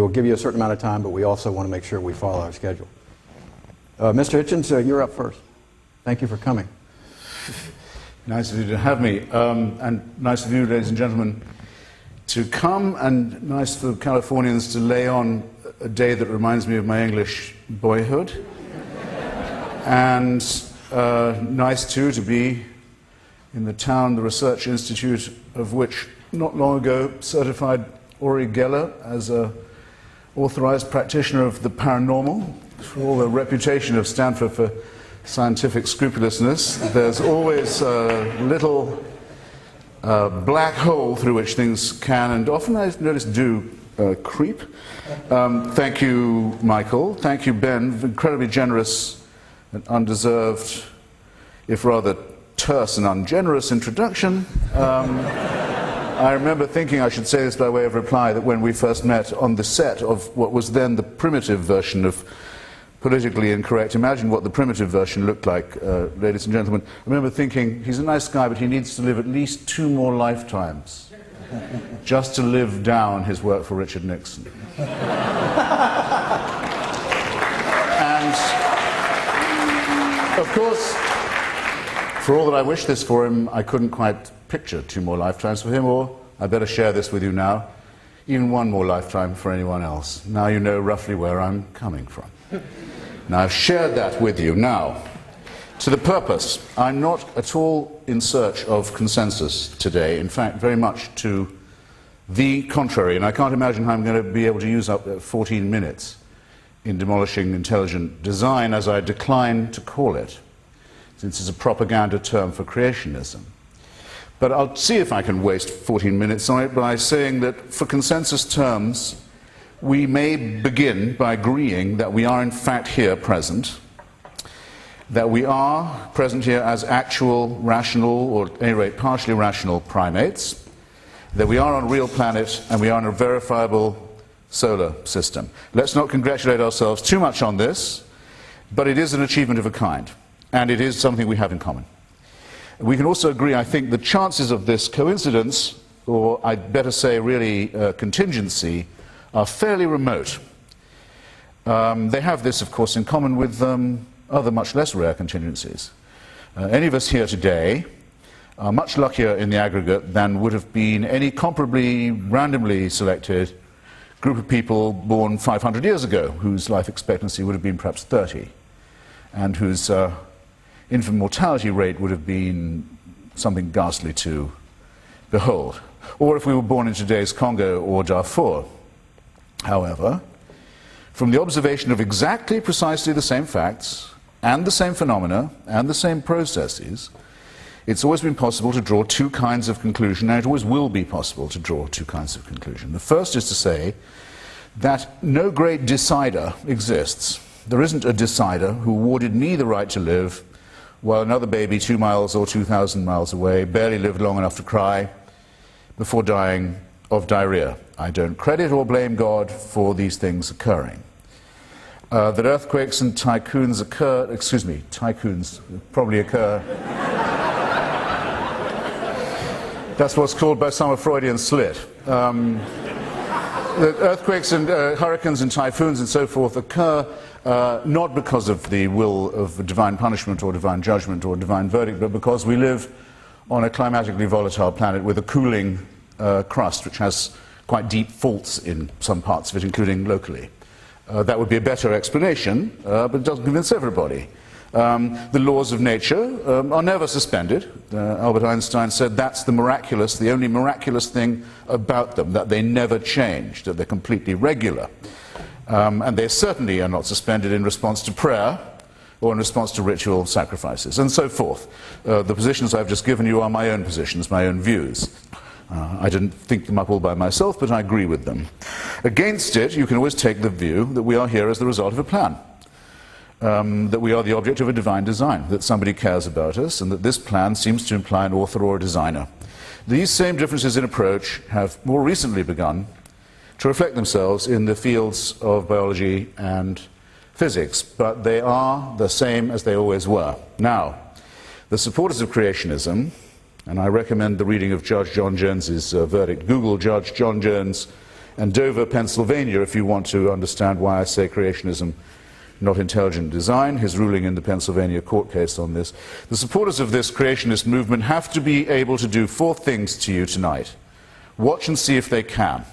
schedule. We'll give you a certain amount of time, but we also want to make sure we follow our schedule. Mr. Hitchens, you're up first. Thank you for coming. Nice of you to have me, and nice of you, ladies and gentlemen, to come, and nice for Californians to lay on a day that reminds me of my English boyhood, and nice too to be in the town, the research institute of which not long ago certified Uri Geller as an authorized practitioner of the paranormal. For all the reputation of Stanford for scientific scrupulousness, there's always a little black hole through which things can, and often I've noticed do, creep. Thank you, Michael. Thank you, Ben. Incredibly generous and undeserved, if rather terse and ungenerous introduction. I remember thinking, I should say this by way of reply, that when we first met on the set of what was then the primitive version of Politically Incorrect, imagine what the primitive version looked like, ladies and gentlemen. I remember thinking, he's a nice guy, but he needs to live at least 2 more lifetimes just to live down his work for Richard Nixon. And, of course, for all that I wish this for him, I couldn't quite picture 2 more lifetimes for him, or I better share this with you now, even 1 more lifetime for anyone else. Now you know roughly where I'm coming from. Now I've shared that with you. Now, to the purpose, I'm not at all in search of consensus today. In fact, very much to the contrary, and I can't imagine how I'm going to be able to use up 14 minutes in demolishing intelligent design, as I decline to call it, since it's a propaganda term for creationism. But I'll see if I can waste 14 minutes on it by saying that for consensus terms, we may begin by agreeing that we are in fact here present, that we are present here as actual rational, or at any rate partially rational primates, that we are on a real planet and we are in a verifiable solar system. Let's not congratulate ourselves too much on this, but it is an achievement of a kind, and it is something we have in common. We can also agree, I think, the chances of this coincidence, or I'd better say really contingency, are fairly remote. They have this, of course, in common with other much less rare contingencies. Any of us here today are much luckier in the aggregate than would have been any comparably randomly selected group of people born 500 years ago, whose life expectancy would have been perhaps 30, and whose infant mortality rate would have been something ghastly to behold. Or if we were born in today's Congo or Darfur. However, from the observation of exactly precisely the same facts, and the same phenomena, and the same processes, it's always been possible to draw 2 kinds of conclusion, and it always will be possible to draw 2 kinds of conclusion. The first is to say that no great decider exists. There isn't a decider who awarded me the right to live, while another baby 2 miles or 2,000 miles away barely lived long enough to cry before dying of diarrhea. I don't credit or blame God for these things occurring. That earthquakes and tycoons occur, tycoons probably occur. That's what's called by some a Freudian slit. That earthquakes and hurricanes and typhoons and so forth occur not because of the will of divine punishment or divine judgment or divine verdict, but because we live on a climatically volatile planet with a cooling crust, which has quite deep faults in some parts of it, including locally. That would be a better explanation, but it doesn't convince everybody. The laws of nature are never suspended. Albert Einstein said that's the miraculous, the only miraculous thing about them, that they never change, that they're completely regular. And they certainly are not suspended in response to prayer or in response to ritual sacrifices, and so forth. The positions I've just given you are my own positions, my own views. I didn't think them up all by myself, but I agree with them. Against it, you can always take the view that we are here as the result of a plan, that we are the object of a divine design, that somebody cares about us, and that this plan seems to imply an author or a designer. These same differences in approach have more recently begun to reflect themselves in the fields of biology and physics, but they are the same as they always were. Now, the supporters of creationism, and I recommend the reading of Judge John Jones's verdict. Google Judge John Jones and Dover, Pennsylvania, if you want to understand why I say creationism, not intelligent design, his ruling in the Pennsylvania court case on this. The supporters of this creationist movement have to be able to do 4 things to you tonight. Watch and see if they can.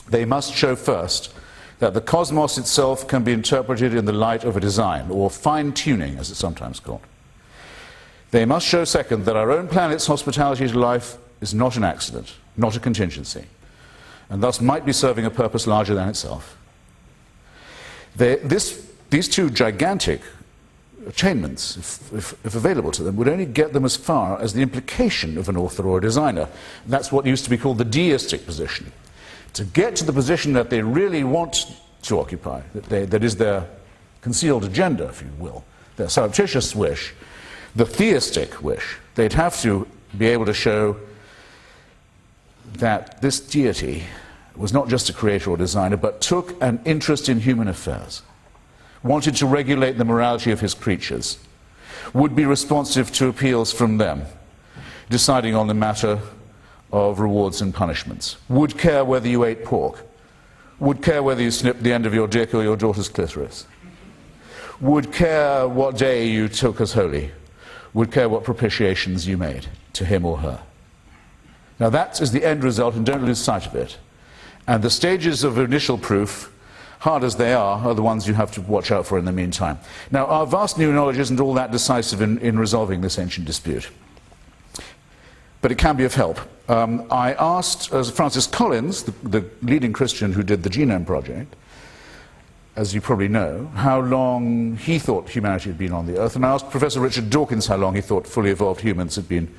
They must show first that the cosmos itself can be interpreted in the light of a design, or fine-tuning, as it's sometimes called. They must show second that our own planet's hospitality to life is not an accident, not a contingency, and thus might be serving a purpose larger than itself. These 2 gigantic attainments, if available to them, would only get them as far as the implication of an author or a designer. That's what used to be called the deistic position. To get to the position that they really want to occupy, that is their concealed agenda, if you will, their surreptitious wish, the theistic wish, they'd have to be able to show that this deity was not just a creator or designer, but took an interest in human affairs, wanted to regulate the morality of his creatures, would be responsive to appeals from them, deciding on the matter of rewards and punishments, would care whether you ate pork, would care whether you snipped the end of your dick or your daughter's clitoris, would care what day you took as holy, would care what propitiations you made to him or her. Now that is the end result, and don't lose sight of it. And the stages of initial proof, hard as they are the ones you have to watch out for in the meantime. Now, our vast new knowledge isn't all that decisive in resolving this ancient dispute, but it can be of help. I asked Francis Collins, the leading Christian who did the Genome Project, as you probably know, how long he thought humanity had been on the Earth, and I asked Professor Richard Dawkins how long he thought fully evolved humans had been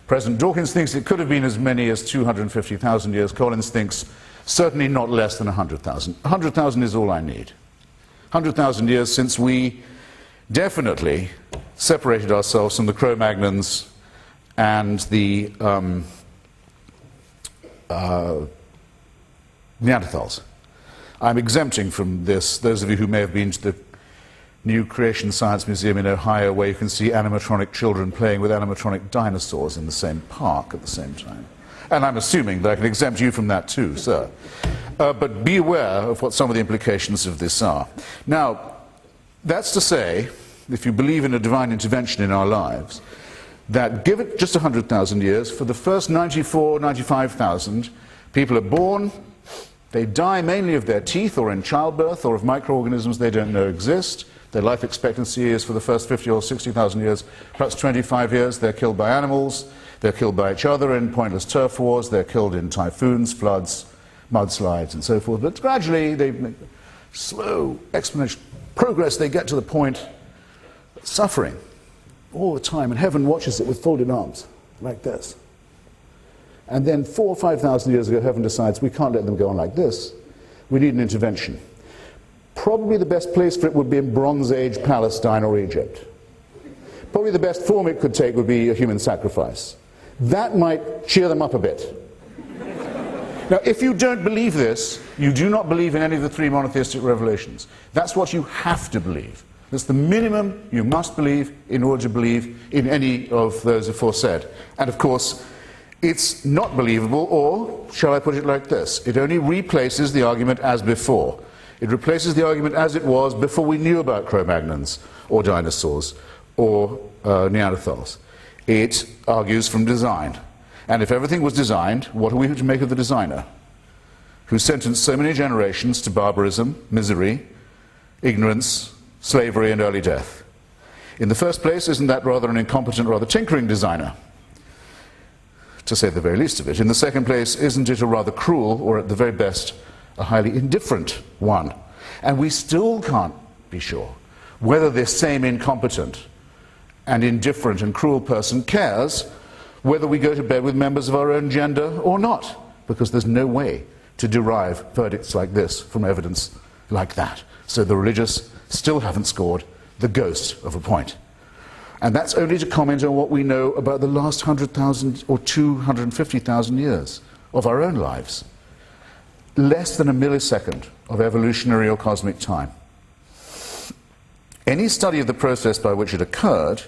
present. Dawkins thinks it could have been as many as 250,000 years. Collins thinks certainly not less than 100,000. 100,000 is all I need. 100,000 years since we definitely separated ourselves from the Cro-Magnons and the Neanderthals. I'm exempting from this those of you who may have been to the new Creation Science Museum in Ohio, where you can see animatronic children playing with animatronic dinosaurs in the same park at the same time. And I'm assuming that I can exempt you from that too, sir. But be aware of what some of the implications of this are. Now, that's to say, if you believe in a divine intervention in our lives, that give it just 100,000 years, for the first 94, 95,000, people are born, they die mainly of their teeth or in childbirth or of microorganisms they don't know exist. Their life expectancy is, for the first 50 or 60,000 years, perhaps 25 years. They're killed by animals, they're killed by each other in pointless turf wars, they're killed in typhoons, floods, mudslides, and so forth. But gradually, they make slow, exponential progress. They get to the point of suffering all the time, and heaven watches it with folded arms, like this. And then 4,000 or 5,000 years ago, heaven decides we can't let them go on like this. We need an intervention. Probably the best place for it would be in Bronze Age Palestine or Egypt. Probably the best form it could take would be a human sacrifice. That might cheer them up a bit. Now, if you don't believe this, you do not believe in any of the 3 monotheistic revelations. That's what you have to believe. That's the minimum you must believe in order to believe in any of those aforesaid. And of course, it's not believable, or, shall I put it like this, it only replaces the argument as before. It replaces the argument as it was before we knew about Cro-Magnons, or dinosaurs, or Neanderthals. It argues from design. And if everything was designed, what are we to make of the designer, who sentenced so many generations to barbarism, misery, ignorance, slavery, and early death? In the first place, isn't that rather an incompetent, rather tinkering designer, to say the very least of it? In the second place, isn't it a rather cruel, or at the very best, a highly indifferent one? And we still can't be sure whether this same incompetent and indifferent and cruel person cares whether we go to bed with members of our own gender or not, because there's no way to derive verdicts like this from evidence like that. So the religious still haven't scored the ghost of a point. And that's only to comment on what we know about the last 100,000 or 250,000 years of our own lives. Less than a millisecond of evolutionary or cosmic time. Any study of the process by which it occurred,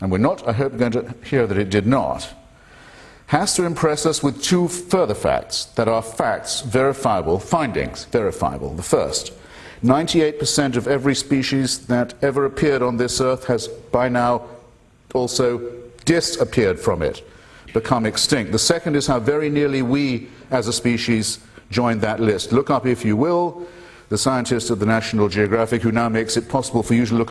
and we're not, I hope, going to hear that it did not, has to impress us with two further facts that are facts, verifiable, findings, verifiable. The first, 98% of every species that ever appeared on this earth has by now also disappeared from it, become extinct. The second is how very nearly we as a species joined that list. Look up, if you will, the scientist at the National Geographic who now makes it possible for you to look